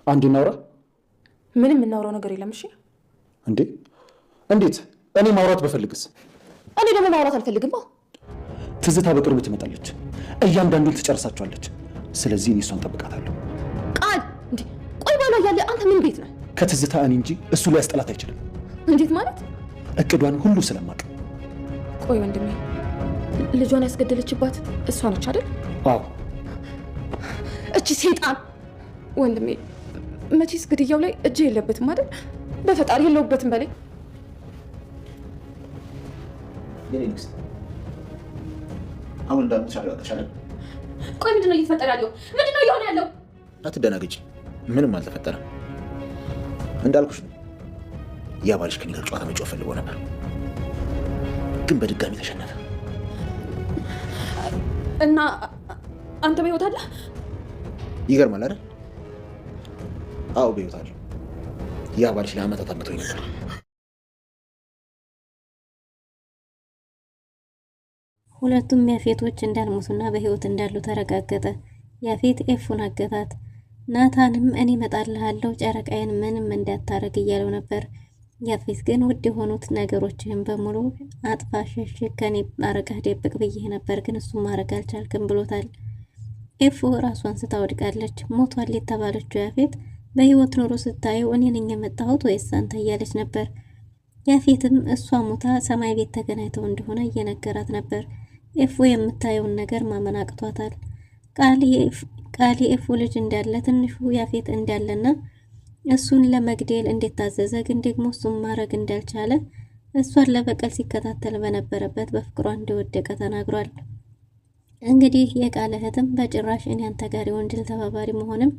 አንዴ እናውራ። ምንም የምናወራው ነገር የለም። እሺ እንዴ? እንዴት? እኔ ማውራት በፈልግስ? እኔ ደግሞ ማውራት አልፈልግም። ትዝታ በቅርቡ ትመጣለች፣ እያንዳንዱን ትጨርሳቸዋለች። ስለዚህ እኔ እሷን ጠብቃታለሁ። ቃል እንዴ? ቆይ ባሏ እያለ አንተ ምን ቤት ነህ? ከትዝታ እኔ እንጂ እሱ ሊያስጠላት አይችልም። እንዴት ማለት? እቅዷን ሁሉ ስለማቅ። ቆይ ወንድሜ፣ ልጇን ያስገደለችባት እሷ ነች አይደል? አዎ። እቺ ሴጣን! ወንድሜ መቼስ ግድያው ላይ እጅ የለበትም አይደል? በፈጣሪ የለውበትም በላይ። አሁን እንዳትሻለው ተሻለ። ቆይ ምንድነው እየተፈጠረ ያለው? ምንድነው እየሆነ ያለው? አትደናገጪ፣ ምንም አልተፈጠረም። እንዳልኩሽ ነው። ያ ባልሽ ከኔ ጋር ጨዋታ መጫወት ፈልጎ ነበር፣ ግን በድጋሚ ተሸነፈ። እና አንተ በሕይወት አለህ? ይገርማል አይደል? አዎ በሕይወት አለሁ። ያ ባልሽ ለዓመታት አግቶኝ ነበር። ሁለቱም ያፌቶች እንዳልሞቱና በህይወት እንዳሉ ተረጋገጠ። ያፌት ኤፉን አገታት። ናታንም እኔ እመጣልሃለሁ ጨረቃዬን ምንም እንዳታረግ እያለው ነበር። ያፌት ግን ውድ የሆኑት ነገሮችህን በሙሉ አጥፋ፣ ሸሽግ፣ ከኔ አረቀህ ደብቅ ብዬህ ነበር፣ ግን እሱም ማድረግ አልቻልክም ብሎታል። ኤፉ ራሷን ስታወድቃለች። ሞቷል የተባለችው ያፌት በህይወት ኖሮ ስታየው እኔ ነኝ የመጣሁት ወይስ አንተ እያለች ነበር። ያፌትም እሷ ሞታ ሰማይ ቤት ተገናኝተው እንደሆነ እየነገራት ነበር። ኤፉ የምታየውን ነገር ማመን አቅቷታል። ቃል የኤፉ ልጅ እንዳለ ትንሹ ያፌት እንዳለና እሱን ለመግደል እንደታዘዘ ግን ደግሞ እሱን ማድረግ እንዳልቻለ እሷን ለበቀል ሲከታተል በነበረበት በፍቅሯ እንደወደቀ ተናግሯል። እንግዲህ የቃል እህትም በጭራሽ እኔ አንተ ጋር የወንጀል ተባባሪ መሆንም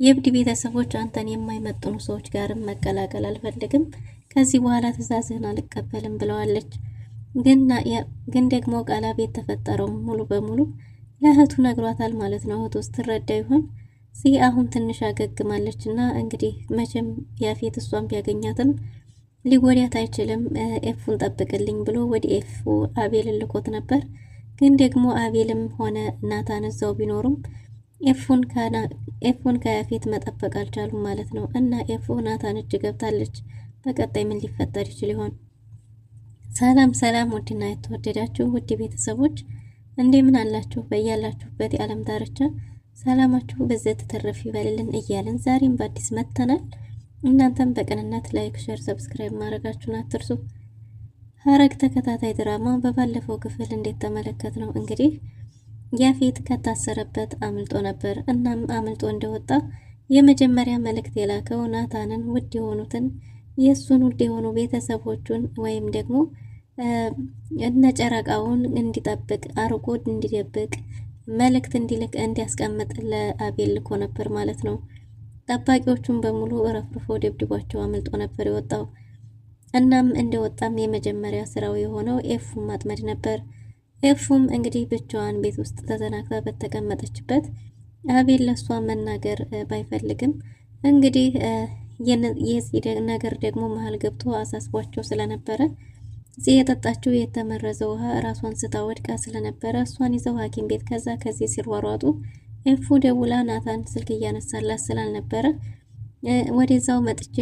የእብድ ቤተሰቦች አንተን የማይመጥኑ ሰዎች ጋርም መቀላቀል አልፈልግም፣ ከዚህ በኋላ ትዕዛዝህን አልቀበልም ብለዋለች። ግን ደግሞ ቃላ ቤት ተፈጠረው ሙሉ በሙሉ ለእህቱ ነግሯታል ማለት ነው። እህቱ ውስጥ ትረዳ ይሆን? አሁን ትንሽ አገግማለች እና እንግዲህ መቼም ያፌት እሷን ቢያገኛትም ሊጎዳት አይችልም። ኤፉን ጠብቅልኝ ብሎ ወደ ኤፉ አቤልን ልኮት ነበር። ግን ደግሞ አቤልም ሆነ ናታን እዛው ቢኖሩም ኤፉን ከያፌት መጠበቅ አልቻሉም ማለት ነው። እና ኤፉ ናታን እጅ ገብታለች። በቀጣይ ምን ሊፈጠር ይችል ይሆን? ሰላም ሰላም፣ ውድና የተወደዳችሁ ውድ ቤተሰቦች እንደምን አላችሁ? በያላችሁበት የዓለም ዳርቻ ሰላማችሁ በዘት ተተረፍ ይበልልን እያልን ዛሬም በአዲስ መጥተናል። እናንተም በቅንነት ላይክ፣ ሼር፣ ሰብስክራይብ ማድረጋችሁን አትርሱ። ሐረግ ተከታታይ ድራማ በባለፈው ክፍል እንዴት ተመለከት ነው እንግዲህ ያፌት ከታሰረበት አምልጦ ነበር። እናም አምልጦ እንደወጣ የመጀመሪያ መልእክት የላከው ናታንን ውድ የሆኑትን የሱን ውድ የሆኑ ቤተሰቦቹን ወይም ደግሞ እነ ጨረቃውን እንዲጠብቅ አርቆ እንዲደብቅ መልእክት እንዲልክ እንዲያስቀምጥ ለአቤል ልኮ ነበር ማለት ነው። ጠባቂዎቹን በሙሉ ረፍርፎ ደብድቧቸው አምልጦ ነበር የወጣው። እናም እንደወጣም የመጀመሪያ ስራው የሆነው ኤፉን ማጥመድ ነበር። ኤፉም እንግዲህ ብቻዋን ቤት ውስጥ ተዘናግታ በተቀመጠችበት አቤል ለሷ መናገር ባይፈልግም እንግዲህ የዚህ ነገር ደግሞ መሀል ገብቶ አሳስቧቸው ስለነበረ የጠጣችው የተመረዘ ውሃ ራሷን ስታ ወድቃ ስለነበረ እሷን ይዘው ሐኪም ቤት ከዚህ ሲሯሯጡ ኤፉ ደውላ ናታን ስልክ እያነሳላት ስላልነበረ ወደዛው መጥቼ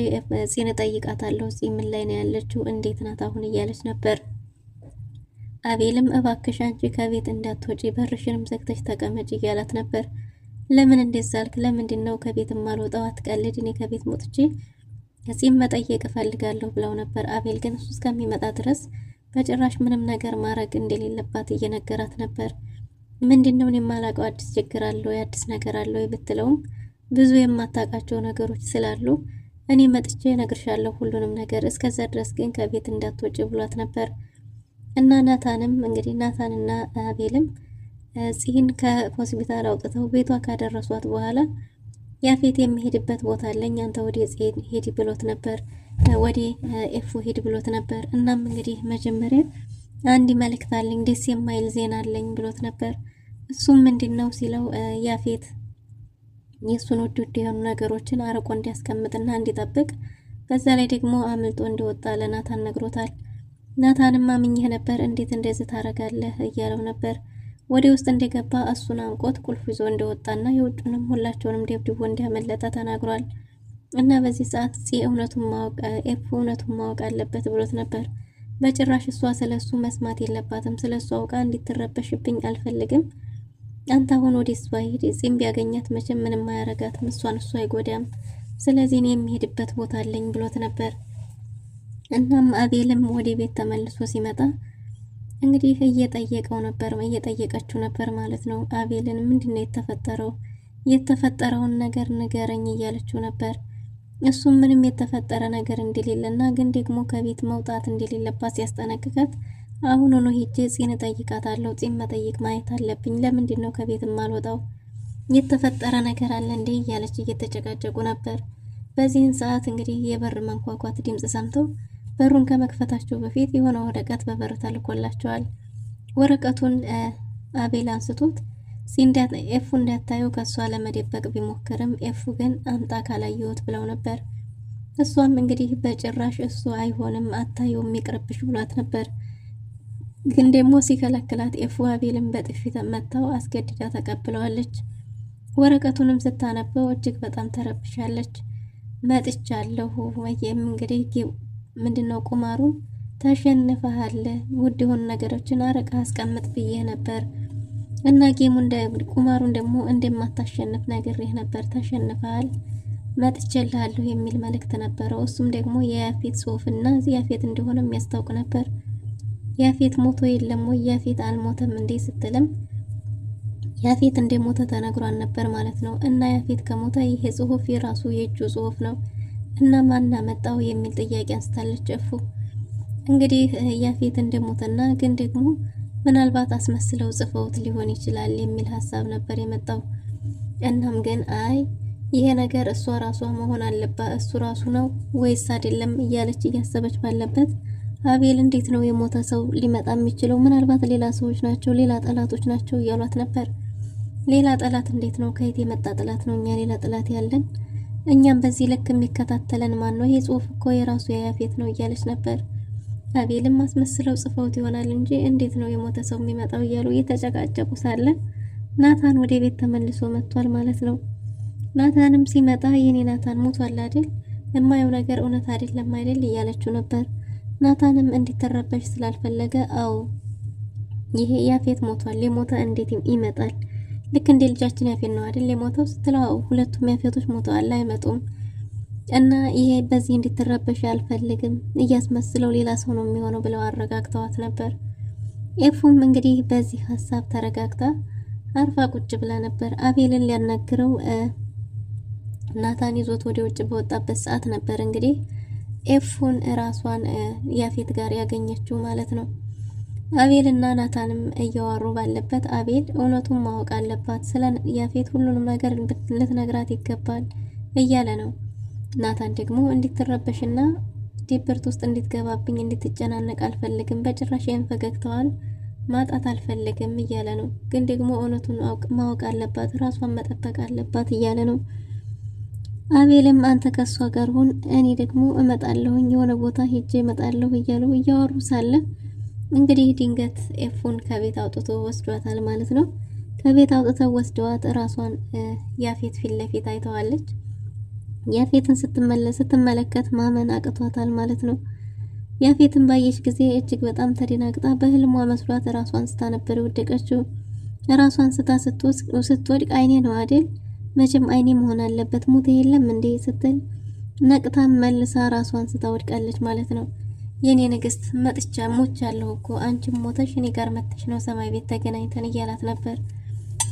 ጽን ጠይቃታለሁ፣ ጽ ምን ላይ ነው ያለችው፣ እንዴት ናት አሁን እያለች ነበር። አቤልም እባክሽ አንቺ ከቤት እንዳትወጪ በርሽንም ዘግተሽ ተቀመጭ እያላት ነበር። ለምን እንደዛ አልክ? ለምንድን ነው ከቤት ማልወጣው? አትቀልድ፣ እኔ ከቤት ሞጥቼ ጽን መጠየቅ እፈልጋለሁ ብለው ነበር። አቤል ግን እሱ እስከሚመጣ ድረስ በጭራሽ ምንም ነገር ማድረግ እንደሌለባት እየነገራት ነበር። ምንድነው የማላውቀው አዲስ ችግር አለው አዲስ ነገር አለው ብትለውም ብዙ የማታውቃቸው ነገሮች ስላሉ እኔ መጥቼ እነግርሻለሁ ሁሉንም ነገር፣ እስከዛ ድረስ ግን ከቤት እንዳትወጪ ብሏት ነበር። እና ናታንም እንግዲህ ናታንና አቤልም ጽን ከሆስፒታል አውጥተው ቤቷ ካደረሷት በኋላ ያፌት የሚሄድበት ቦታ አለኝ አንተ ወደ ጽን ሄድ ብሎት ነበር፣ ወደ ኤፉ ሄድ ብሎት ነበር። እናም እንግዲህ መጀመሪያ አንድ መልእክት አለኝ ደስ የማይል ዜና አለኝ ብሎት ነበር። እሱም ምንድነው ሲለው ያፌት የሱን ውድ የሆኑ ነገሮችን አርቆ እንዲያስቀምጥና እንዲጠብቅ በዛ ላይ ደግሞ አምልጦ እንደወጣ ለናታን ነግሮታል። ናታንም አምኜህ ነበር እንዴት እንደዚህ ታረጋለህ እያለው ነበር። ወደ ውስጥ እንደገባ እሱን አንቆት ቁልፍ ይዞ እንደወጣና የውጭንም ሁላቸውንም ደብድቦ እንዲያመለጠ ተናግሯል። እና በዚህ ሰዓት እውነቱን ማወቅ አለበት ብሎት ነበር። በጭራሽ እሷ ስለሱ መስማት የለባትም። ስለሱ አውቃ እንድትረበሽብኝ አልፈልግም። አንተ አሁን ወደ እሷ ሂድ። ጺም ቢያገኛት መቼም ምንም አያረጋትም። እሷን እሱ አይጎዳም። ስለዚህ እኔ የሚሄድበት ቦታ አለኝ ብሎት ነበር። እናም አቤልም ወደ ቤት ተመልሶ ሲመጣ እንግዲህ እየጠየቀችው ነበር ማለት ነው። አቤልን ምንድነው የተፈጠረውን ነገር ንገረኝ እያለችው ነበር። እሱም ምንም የተፈጠረ ነገር እንደሌለና ግን ደግሞ ከቤት መውጣት እንደሌለባት ሲያስጠነቅቃት አሁን ሄጄ ጺን እጠይቃታለሁ። ጺን መጠይቅ ማየት አለብኝ። ለምንድን ነው ከቤት የማልወጣው? የተፈጠረ ነገር አለ እንዴ? እያለች እየተጨቃጨቁ ነበር። በዚህን ሰዓት እንግዲህ የበር መንኳኳት ድምጽ ሰምተው በሩን ከመክፈታቸው በፊት የሆነ ወረቀት በበር ተልኮላቸዋል። ወረቀቱን አቤል አንስቶት ኤፉ እንዳታየው ከሷ ለመደበቅ ቢሞክርም ኤፉ ግን አምጣ ካላየሁት ብለው ነበር። እሷም እንግዲህ በጭራሽ እሱ አይሆንም አታየው የሚቅርብሽ ብሏት ነበር። ግን ደግሞ ሲከለክላት ኤፉ አቤልን በጥፊ መታው አስገድዳ ተቀብለዋለች። ወረቀቱንም ስታነበው እጅግ በጣም ተረብሻለች። መጥቻለሁ ወይም እንግዲህ ምንድነው ቁማሩን ተሸንፈሃል፣ ውድ የሆኑ ነገሮችን አረቃ አስቀምጥ ብዬ ነበር እና ቁማሩን ደግሞ እንደማታሸንፍ ነግሬህ ነበር፣ ተሸንፈሃል፣ መጥቼልሃለሁ የሚል መልእክት ነበረው። እሱም ደግሞ የያፌት ጽሑፍና ያፌት እንደሆነ የሚያስታውቅ ነበር። ያፌት ሞቶ የለም ወይ ያፌት አልሞተም እንዴ ስትልም ያፌት እንደሞተ ተነግሯን ነበር ማለት ነው። እና ያፌት ከሞተ ይሄ ጽሑፍ የራሱ የእጁ ጽሑፍ ነው እና ማን አመጣው የሚል ጥያቄ አንስታለች እፉ። እንግዲህ ያፌት እንደሞተና ግን ደግሞ ምናልባት አስመስለው ጽፈውት ሊሆን ይችላል የሚል ሀሳብ ነበር የመጣው። እናም ግን አይ ይሄ ነገር እሷ ራሷ መሆን አለባት፣ እሱ ራሱ ነው ወይስ አይደለም እያለች እያሰበች ባለበት አቤል እንዴት ነው የሞተ ሰው ሊመጣ የሚችለው? ምናልባት ሌላ ሰዎች ናቸው፣ ሌላ ጠላቶች ናቸው እያሏት ነበር። ሌላ ጠላት እንዴት ነው? ከየት የመጣ ጠላት ነው? እኛ ሌላ ጠላት ያለን? እኛም በዚህ ልክ የሚከታተለን ማን ነው? ይሄ ጽሑፍ እኮ የራሱ የያፌት ነው እያለች ነበር። አቤልም አስመስለው ጽፈውት ይሆናል እንጂ እንዴት ነው የሞተ ሰው የሚመጣው እያሉ እየተጨቃጨቁ ሳለ ናታን ወደ ቤት ተመልሶ መጥቷል ማለት ነው። ናታንም ሲመጣ የኔ ናታን ሞቷል አይደል? የማየው ነገር እውነት አይደለም አይደል እያለችው ነበር። ናታንም እንዲተረበሽ ስላልፈለገ አዎ ይሄ ያፌት ሞቷል፣ የሞተ እንዴት ይመጣል? ልክ እንደ ልጃችን ያፌት ነው አይደል የሞተው ስትለው ሁለቱም ያፌቶች ሞተዋል አይመጡም እና ይሄ በዚህ እንዲተረበሽ አልፈልግም፣ እያስመስለው ሌላ ሰው ነው የሚሆነው ብለው አረጋግተዋት ነበር። ኤፉም እንግዲህ በዚህ ሀሳብ ተረጋግታ አርፋ ቁጭ ብላ ነበር። አቤልን ሊያናግረው ናታን ይዞት ወደ ውጭ በወጣበት ሰዓት ነበር እንግዲህ ኤፉን ራሷን ያፌት ጋር ያገኘችው ማለት ነው። አቤልና ናታንም እያወሩ ባለበት አቤል እውነቱን ማወቅ አለባት፣ ስለ ያፌት ሁሉንም ነገር ልትነግራት ይገባል እያለ ነው። ናታን ደግሞ እንድትረበሽና ድብርት ውስጥ እንድትገባብኝ እንድትጨናነቅ አልፈልግም፣ በጭራሽ ያን ፈገግታዋን ማጣት አልፈልግም እያለ ነው። ግን ደግሞ እውነቱን ማወቅ አለባት፣ ራሷን መጠበቅ አለባት እያለ ነው። አቤልም አንተ ከሷ ጋር ሁን፣ እኔ ደግሞ እመጣለሁኝ የሆነ ቦታ ሄጄ እመጣለሁ እያሉ እያወሩ ሳለ እንግዲህ ድንገት ኤፉን ከቤት አውጥቶ ወስዷታል ማለት ነው። ከቤት አውጥተው ወስደዋት ራሷን ያፌት ፊት ለፊት አይተዋለች። ያፌትን ስትመለከት ማመን አቅቷታል ማለት ነው። ያፌትን ባየች ጊዜ እጅግ በጣም ተደናግጣ በህልሟ መስሏት ራሷን ስታ ነበር የወደቀችው። ራሷን ስታ ስትወድቅ አይኔ ነው አይደል? መቼም አይኔ መሆን አለበት ሙቴ የለም እንዴ ስትል ነቅታ መልሳ ራሷን ስታ ወድቃለች ማለት ነው። የኔ ንግስት መጥቻ ሞቻለሁ እኮ አንቺም ሞተሽ እኔ ጋር መጥተሽ ነው ሰማይ ቤት ተገናኝተን እያላት ነበር።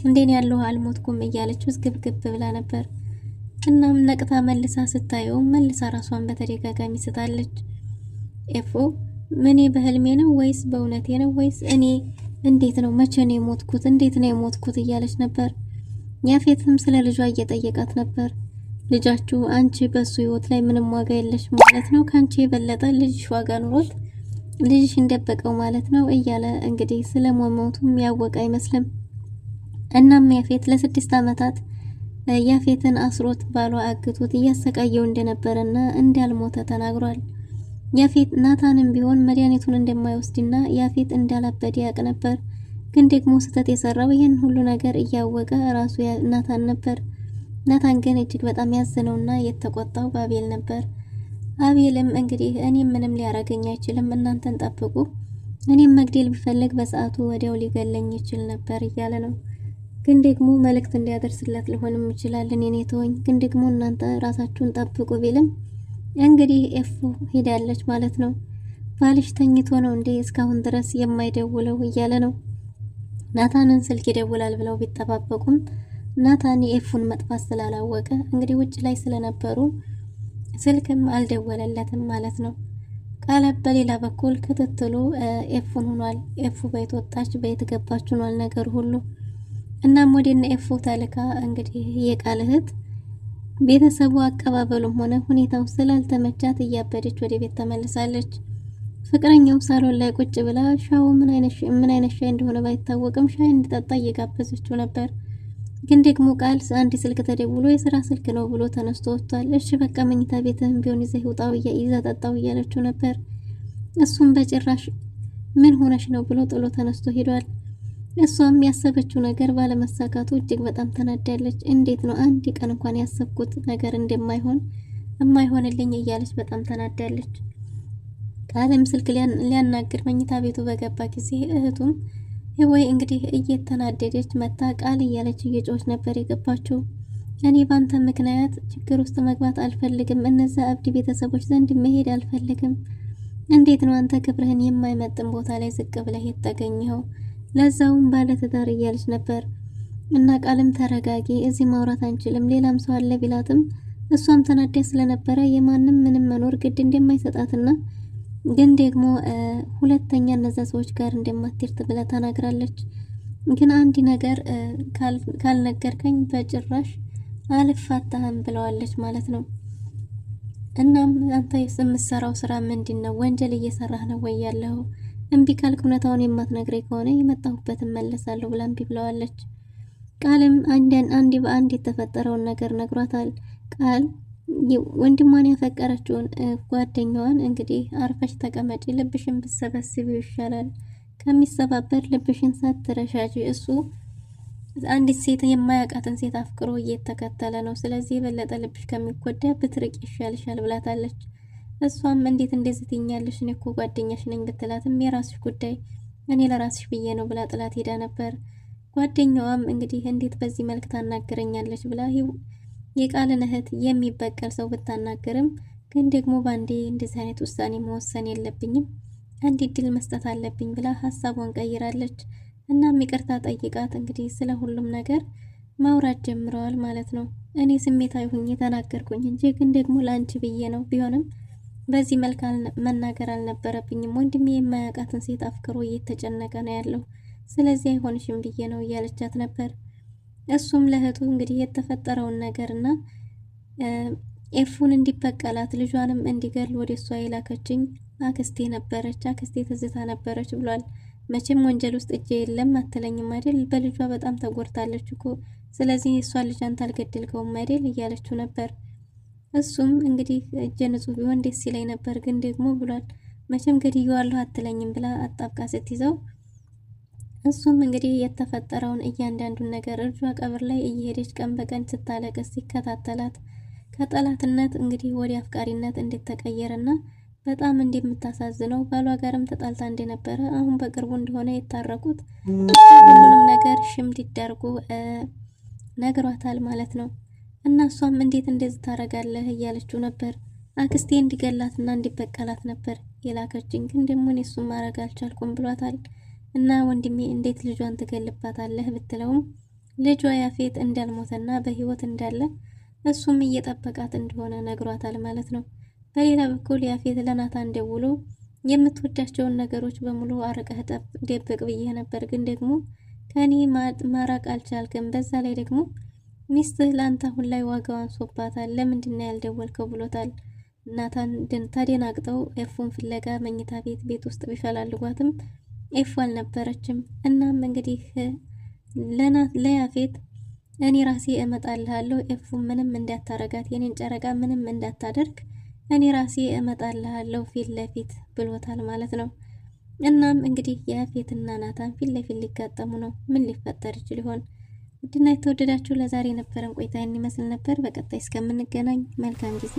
እንዴን ያለው አልሞትኩም እያለች ውዝግብግብ ብላ ነበር። እናም ነቅታ መልሳ ስታየው መልሳ ራሷን በተደጋጋሚ ስታለች። ኤፉ ምን በህልሜ ነው ወይስ በእውነቴ ነው ወይስ እኔ እንዴት ነው መቼ ነው የሞትኩት እንዴት ነው የሞትኩት እያለች ነበር። ያፌትም ስለ ልጇ እየጠየቃት ነበር። ልጃችሁ አንቺ በሱ ህይወት ላይ ምንም ዋጋ የለሽ ማለት ነው፣ ካንቺ የበለጠ ልጅሽ ዋጋ ኑሮት ልጅሽ እንደበቀው ማለት ነው እያለ እንግዲህ ስለሞቱም ያወቀ አይመስልም። እናም ያፌት ለ6 ዓመታት ያፌትን አስሮት ባሏ አግቶት እያሰቃየው እንደነበረና እንዳልሞተ ተናግሯል። ያፌት ናታንም ቢሆን መድኃኒቱን እንደማይወስድና ያፌት እንዳላበደ ያውቅ ነበር። ግን ደግሞ ስህተት የሰራው ይህን ሁሉ ነገር እያወቀ ራሱ ናታን ነበር። ናታን ግን እጅግ በጣም ያዘነውና የተቆጣው በአቤል ነበር። አቤልም እንግዲህ እኔም ምንም ሊያረገኝ አይችልም፣ እናንተን ጠብቁ፣ እኔም መግደል ቢፈልግ በሰዓቱ ወዲያው ሊገለኝ ይችል ነበር እያለ ነው። ግን ደግሞ መልእክት እንዲያደርስለት ሊሆንም ይችላል፣ እኔን ተወኝ፣ ግን ደግሞ እናንተ ራሳችሁን ጠብቁ ቢልም እንግዲህ ኤፉ ሄዳለች ማለት ነው። ባልሽ ተኝቶ ነው እንዴ እስካሁን ድረስ የማይደውለው እያለ ነው። ናታንን ስልክ ይደውላል ብለው ቢጠባበቁም ናታን የኤፉን መጥፋት ስላላወቀ እንግዲህ ውጭ ላይ ስለነበሩ ስልክም አልደወለለትም ማለት ነው። ቃለብ በሌላ በኩል ክትትሉ ኤፉን ሆኗል። ኤፉ በየት ወጣች በየት ገባች ሆኗል ነገር ሁሉ። እናም ወደነ ኤፉ ተልካ እንግዲህ የቃል እህት ቤተሰቡ አቀባበሉም ሆነ ሁኔታው ስላልተመቻት እያበደች ወደ ቤት ተመልሳለች። ፍቅረኛው ሳሎን ላይ ቁጭ ብላ ሻው ምን አይነት ሻይ እንደሆነ ባይታወቅም ሻይ እንድጠጣ እየጋበዘችው ነበር። ግን ደግሞ ቃል አንድ ስልክ ተደውሎ የስራ ስልክ ነው ብሎ ተነስቶ ወጥቷል። እሺ በቃ መኝታ ቤትህም ቢሆን ይዘህ ውጣው ይዘህ ጠጣው እያለችው ነበር። እሱም በጭራሽ ምን ሆነሽ ነው ብሎ ጥሎ ተነስቶ ሄዷል። እሷም ያሰበችው ነገር ባለመሳካቱ እጅግ በጣም ተናዳለች። እንዴት ነው አንድ ቀን እንኳን ያሰብኩት ነገር የማይሆንልኝ እያለች በጣም ተናዳለች። ቃልም ስልክ ሊያናግር መኝታ ቤቱ በገባ ጊዜ እህቱም ወይ እንግዲህ እየተናደደች መታ ቃል እያለች እየጮች ነበር የገባችው። እኔ ባንተ ምክንያት ችግር ውስጥ መግባት አልፈልግም፣ እነዛ አብዲ ቤተሰቦች ዘንድ መሄድ አልፈልግም። እንዴት ነው አንተ ክብርህን የማይመጥን ቦታ ላይ ዝቅ ብለህ የተገኘኸው? ለዛውም ባለ ትዳር እያለች ነበር። እና ቃልም ተረጋጊ፣ እዚህ ማውራት አንችልም፣ ሌላም ሰው አለ ቢላትም እሷም ተናዳ ስለነበረ የማንም ምንም መኖር ግድ እንደማይሰጣትና ግን ደግሞ ሁለተኛ እነዛ ሰዎች ጋር እንደማትሄድ ብላ ተናግራለች። ግን አንድ ነገር ካልነገርከኝ በጭራሽ አልፋታህም ብለዋለች ማለት ነው። እናም አንተ የምትሰራው ስራ ምንድን ነው? ወንጀል እየሰራህ ነው ወይ ያለው? እምቢ ካልክ እውነታውን የማትነግረኝ ከሆነ የመጣሁበትን መለሳለሁ ብላ እምቢ ብለዋለች። ቃልም አንድ በአንድ የተፈጠረውን ነገር ነግሯታል። ቃል ወንድሟን ያፈቀረችውን ጓደኛዋን እንግዲህ አርፈሽ ተቀመጪ፣ ልብሽን ብትሰበስቢው ይሻላል፣ ከሚሰባበር ልብሽን ሳትረሻጂ፣ እሱ አንዲት ሴት የማያውቃትን ሴት አፍቅሮ እየተከተለ ነው፣ ስለዚህ የበለጠ ልብሽ ከሚጎዳ ብትርቅ ይሻልሻል ብላታለች። እሷም እንዴት እንደዚህ ትኛለሽ? እኔ እኮ ጓደኛሽ ነኝ ብትላትም የራስሽ ጉዳይ፣ እኔ ለራስሽ ብዬ ነው ብላ ጥላት ሄዳ ነበር። ጓደኛዋም እንግዲህ እንዴት በዚህ መልክ ታናግረኛለች ብላ የቃልን እህት የሚበቀል ሰው ብታናገርም ግን ደግሞ ባንዴ እንደዚህ አይነት ውሳኔ መወሰን የለብኝም፣ አንድ እድል መስጠት አለብኝ ብላ ሀሳቧን ቀይራለች። እናም ይቅርታ ጠይቃት እንግዲህ ስለ ሁሉም ነገር ማውራት ጀምረዋል ማለት ነው። እኔ ስሜታዊ ሁኜ ተናገርኩኝ እንጂ ግን ደግሞ ለአንቺ ብዬ ነው፣ ቢሆንም በዚህ መልክ መናገር አልነበረብኝም፣ ወንድሜ የማያውቃትን ሴት አፍቅሮ እየተጨነቀ ነው ያለው፣ ስለዚህ አይሆንሽም ብዬ ነው እያለቻት ነበር። እሱም ለእህቱ እንግዲህ የተፈጠረውን ነገርና ኤፉን እንዲበቀላት ልጇንም እንዲገል ወደ እሷ የላከችኝ አክስቴ ነበረች፣ አክስቴ ትዝታ ነበረች ብሏል። መቼም ወንጀል ውስጥ እጄ የለም አትለኝም አይደል? በልጇ በጣም ተጎድታለች እኮ፣ ስለዚህ እሷ ልጅ አንተ አልገደልከውም አይደል እያለችው ነበር። እሱም እንግዲህ እጄ ንጹህ ቢሆን ደስ ይለኝ ነበር ግን ደግሞ ብሏል። መቼም ገድዬዋለሁ አትለኝም ብላ አጣብቃ ስትይዘው እሱም እንግዲህ የተፈጠረውን እያንዳንዱን ነገር እርጇ ቀብር ላይ እየሄደች ቀን በቀን ስታለቅስ ሲከታተላት ከጠላትነት እንግዲህ ወደ አፍቃሪነት እንደተቀየረና በጣም እንደምታሳዝነው ባሏ ጋርም ተጣልታ እንደነበረ አሁን በቅርቡ እንደሆነ የታረቁት ሁሉንም ነገር ሽምድድ አድርጎ ነግሯታል ማለት ነው። እና እሷም እንዴት እንደዚህ ታረጋለህ እያለችው ነበር። አክስቴ እንዲገላትና እንዲበቀላት ነበር የላከችኝ፣ ግን ደግሞ እኔ እሱን ማድረግ አልቻልኩም ብሏታል። እና ወንድሜ እንዴት ልጇን ትገልባታለህ ብትለውም ልጇ ያፌት እንዳልሞተና በህይወት እንዳለ እሱም እየጠበቃት እንደሆነ ነግሯታል ማለት ነው። በሌላ በኩል ያፌት ለናታን ደውሎ የምትወዳቸውን ነገሮች በሙሉ አርቀህ ደብቅ ብዬ ነበር፣ ግን ደግሞ ከኔ ማራቅ አልቻልክም። በዛ ላይ ደግሞ ሚስትህ ለአንተ አሁን ላይ ዋጋዋን ሶባታል፣ ለምንድን ያልደወልከው ብሎታል። ናታን ተደናግጠው ኤፉን ፍለጋ መኝታ ቤት ውስጥ ቢፈላልጓትም ኤፉ አልነበረችም። እናም እንግዲህ ለያፌት እኔ ራሴ እመጣልሃለሁ፣ ኤፉ ምንም እንዳታረጋት፣ የኔን ጨረቃ ምንም እንዳታደርግ እኔ ራሴ እመጣልሃለሁ ፊት ለፊት ብሎታል ማለት ነው። እናም እንግዲህ ያፌትና ናታን ፊት ለፊት ሊጋጠሙ ነው። ምን ሊፈጠር ይችል ይሆን? ውድና የተወደዳችሁ ለዛሬ የነበረን ቆይታ ይመስል ነበር። በቀጣይ እስከምንገናኝ መልካም ጊዜ